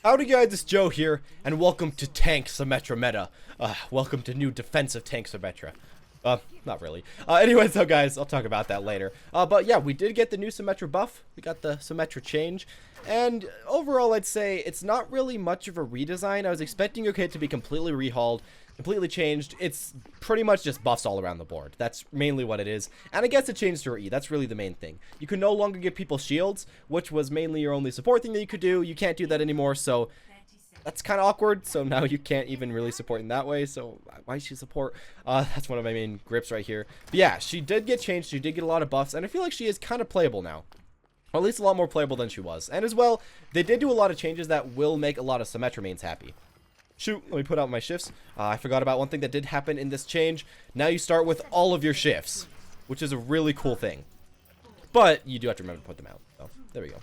Howdy guys, it's Joe here, and welcome to Tank Symmetra meta. Welcome to new defensive Tank Symmetra. Not really. Anyway, so guys, I'll talk about that later. But yeah, we did get the new Symmetra buff. We got the Symmetra change. And overall, I'd say it's not really much of a redesign. I was expecting your kit to be completely rehauled, completely changed. It's pretty much just buffs all around the board. That's mainly what it is. And I guess it changed to her E. That's really the main thing. You can no longer give people shields, which was mainly your only support thing that you could do. You can't do that anymore, so that's kind of awkward. So now you can't even really support in that way. So why should she support? That's one of my main grips right here. But yeah, she did get changed. She did get a lot of buffs, and I feel like she is kind of playable now. Or at least a lot more playable than she was. And as well, they did do a lot of changes that will make a lot of Symmetra mains happy. Shoot, let me put out my shifts. I forgot about one thing that did happen in this change. Now you start with all of your shifts, which is a really cool thing. But you do have to remember to put them out. So, there we go.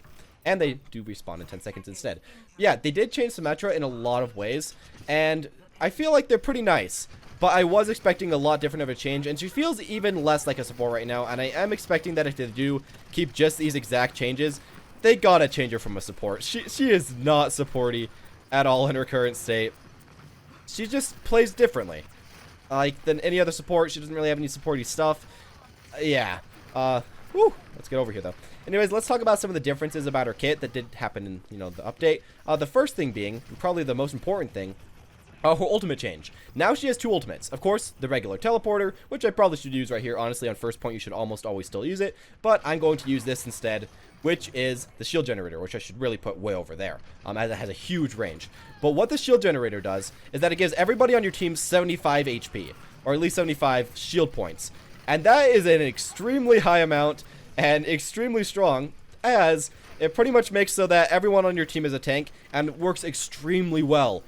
And they do respawn in 10 seconds instead. Yeah, they did change Symmetra in a lot of ways, and I feel like they're pretty nice. But I was expecting a lot different of a change, and she feels even less like a support right now, and I am expecting that if they do keep just these exact changes, they gotta change her from a support. She is not supporty at all in her current state. She just plays differently. Like, than any other support. She doesn't really have any supporty stuff. Yeah. Whew. Let's get over here, though. Anyways, let's talk about some of the differences about her kit that did happen in, the update. The first thing being, and probably the most important thing, her ultimate change. Now she has two ultimates. Of course, the regular teleporter, which I probably should use right here. Honestly, on first point, you should almost always still use it. But I'm going to use this instead, which is the shield generator, which I should really put way over there, as it has a huge range. But what the shield generator does is that it gives everybody on your team 75 HP, or at least 75 shield points. And that is an extremely high amount and extremely strong, as it pretty much makes so that everyone on your team is a tank and works extremely well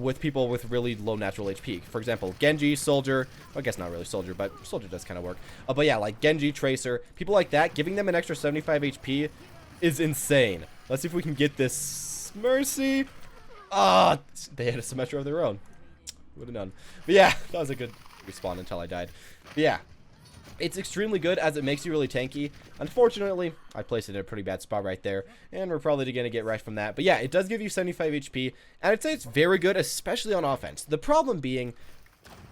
with people with really low natural HP. For example, Genji, Soldier, well, I guess not really Soldier, but Soldier does kind of work. But yeah, like Genji, Tracer, people like that, giving them an extra 75 HP is insane. Let's see if we can get this Mercy. They had a Symmetra of their own. Would have known. But yeah, that was a good respawn until I died. But yeah, it's extremely good as it makes you really tanky. Unfortunately, I placed it in a pretty bad spot right there, and we're probably going to get right from that. But yeah, it does give you 75 HP, and I'd say it's very good, especially on offense. The problem being,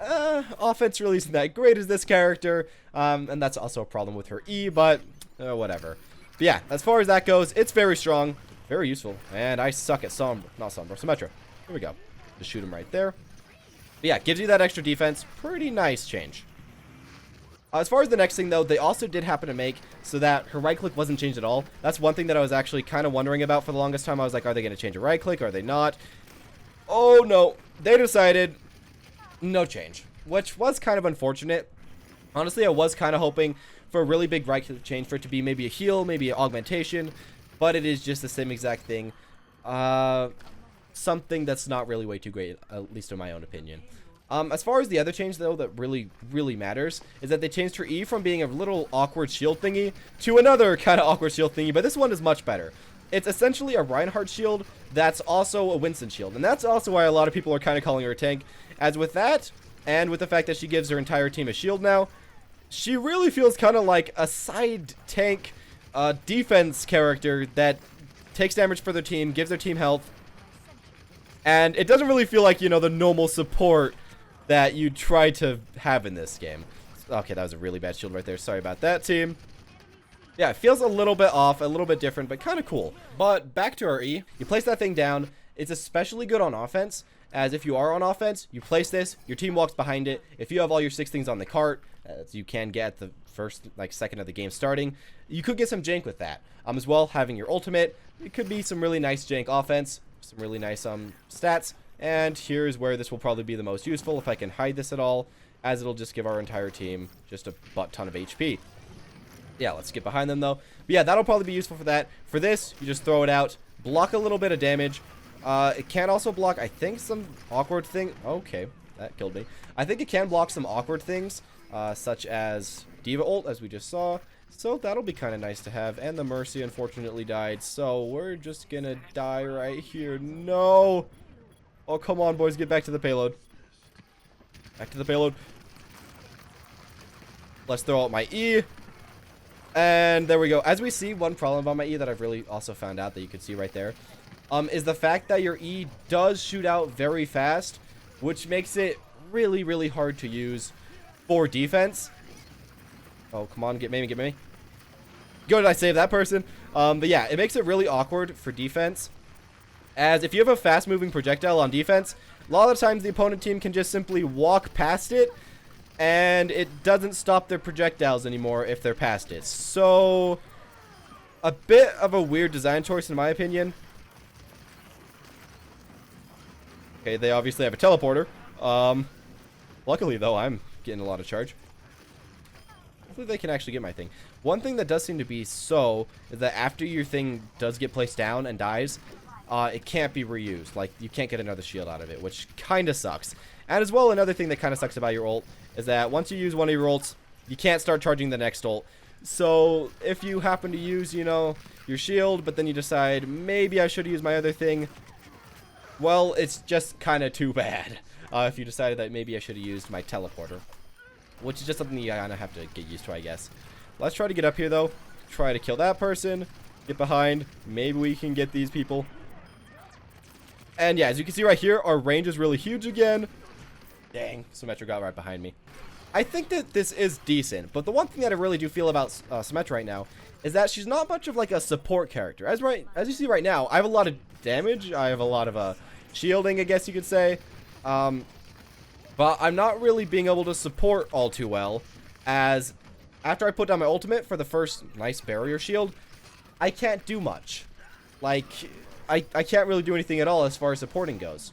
offense really isn't that great as this character, and that's also a problem with her E, but whatever. But yeah, as far as that goes, it's very strong, very useful, and I suck at Symmetra. Here we go. Just shoot him right there. But yeah, gives you that extra defense. Pretty nice change. As far as the next thing, though, they also did happen to make so that her right click wasn't changed at all. That's one thing that I was actually kind of wondering about for the longest time. I was like, are they going to change her right click? Or are they not? Oh, no. They decided no change, which was kind of unfortunate. Honestly, I was kind of hoping for a really big right click change, for it to be maybe a heal, maybe an augmentation, but it is just the same exact thing. Something that's not really way too great, at least in my own opinion. As far as the other change, though, that really matters, is that they changed her E from being a little awkward shield thingy to another kind of awkward shield thingy, but this one is much better. It's essentially a Reinhardt shield that's also a Winston shield, and that's also why a lot of people are kind of calling her a tank, as with that, and with the fact that she gives her entire team a shield now, she really feels kind of like a side tank defense character that takes damage for their team, gives their team health, and it doesn't really feel like, the normal support that you try to have in this game. Okay, that was a really bad shield right there. Sorry about that, team. Yeah, it feels a little bit off, a little bit different, but kind of cool. But back to our E. You place that thing down. It's especially good on offense, as if you are on offense, you place this, your team walks behind it. If you have all your 6 things on the cart, as you can get at the first, second of the game starting, you could get some jank with that. As well, having your ultimate, it could be some really nice jank offense, some really nice stats. And here's where this will probably be the most useful, if I can hide this at all, as it'll just give our entire team just a butt ton of HP. Yeah, let's get behind them, though. But yeah, that'll probably be useful for that. For this, you just throw it out, block a little bit of damage. It can also block, I think, some awkward thing. Okay, that killed me. I think it can block some awkward things, such as Diva ult, as we just saw. So that'll be kind of nice to have. And the Mercy, unfortunately, died. So we're just gonna die right here. No! Oh, come on, boys. Get back to the payload. Back to the payload. Let's throw out my E. And there we go. As we see, one problem about my E that I've really also found out that you can see right there is the fact that your E does shoot out very fast, which makes it really, really hard to use for defense. Oh, come on, get me, get me. Good, I saved that person. But yeah, it makes it really awkward for defense, as if you have a fast-moving projectile on defense, a lot of the times the opponent team can just simply walk past it, and it doesn't stop their projectiles anymore if they're past it. So, a bit of a weird design choice in my opinion. Okay, they obviously have a teleporter. Luckily though, I'm getting a lot of charge. Hopefully they can actually get my thing. One thing that does seem to be so is that after your thing does get placed down and dies, it can't be reused. Like, you can't get another shield out of it, which kind of sucks. And as well, another thing that kind of sucks about your ult is that once you use one of your ults, you can't start charging the next ult. So if you happen to use, you know, your shield, but then you decide maybe I should use my other thing, well, it's just kind of too bad. If you decided that maybe I should have used my teleporter, which is just something you kind of have to get used to, I guess. Let's try to get up here, though. Try to kill that person. Get behind. Maybe we can get these people. And yeah, as you can see right here, our range is really huge again. Dang, Symmetra got right behind me. I think that this is decent, but the one thing that I really do feel about Symmetra right now is that she's not much of like a support character. As you see right now, I have a lot of damage. I have a lot of shielding, I guess you could say. But I'm not really being able to support all too well, as after I put down my ultimate for the first nice barrier shield, I can't do much. Like, I can't really do anything at all as far as supporting goes.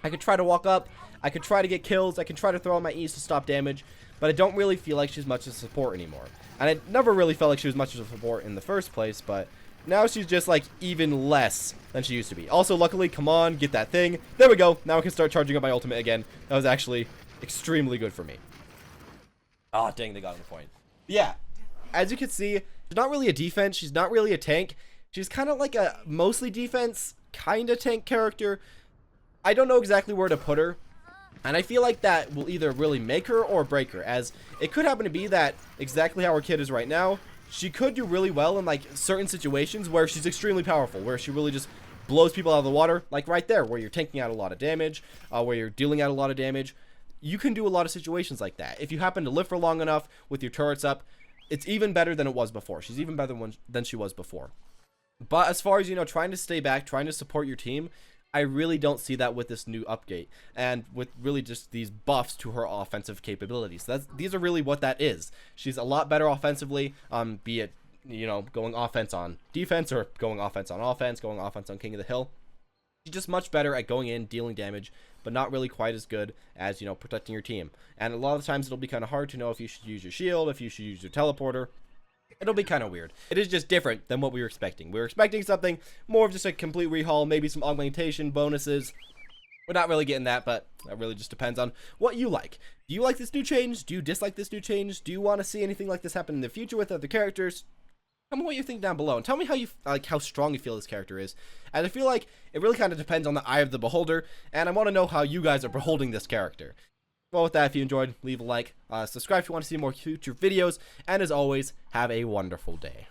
I could try to walk up, I could try to get kills, I could try to throw on my E's to stop damage, but I don't really feel like she's much of a support anymore. And I never really felt like she was much of a support in the first place, but now she's just like even less than she used to be. Also, luckily, come on, get that thing. There we go. Now I can start charging up my ultimate again. That was actually extremely good for me. Oh, dang, they got on the point. Yeah, as you can see, she's not really a defense. She's not really a tank. She's kind of like a mostly defense, kind of tank character. I don't know exactly where to put her. And I feel like that will either really make her or break her, as it could happen to be that exactly how her kit is right now, she could do really well in like certain situations where she's extremely powerful, where she really just blows people out of the water, like right there, where you're taking out a lot of damage, where you're dealing out a lot of damage. You can do a lot of situations like that. If you happen to live for long enough with your turrets up, it's even better than it was before. She's even better than she was before. But as far as, you know, trying to stay back, trying to support your team, I really don't see that with this new update, and with really just these buffs to her offensive capabilities. These are really what that is. She's a lot better offensively, be it, you know, going offense on defense, or going offense on offense, going offense on King of the Hill. She's just much better at going in, dealing damage, but not really quite as good as, you know, protecting your team. And a lot of times it'll be kind of hard to know if you should use your shield, if you should use your teleporter. It'll be kind of weird. It is just different than what we were expecting. We were expecting something more of just a complete rehaul, maybe some augmentation bonuses. We're not really getting that, but that really just depends on what you like. Do you like this new change? Do you dislike this new change? Do you want to see anything like this happen in the future with other characters? Tell me what you think down below, and tell me how you how strong you feel this character is. And I feel like it really kind of depends on the eye of the beholder, and I want to know how you guys are beholding this character. Well, with that, if you enjoyed, leave a like, subscribe if you want to see more future videos, and as always, have a wonderful day.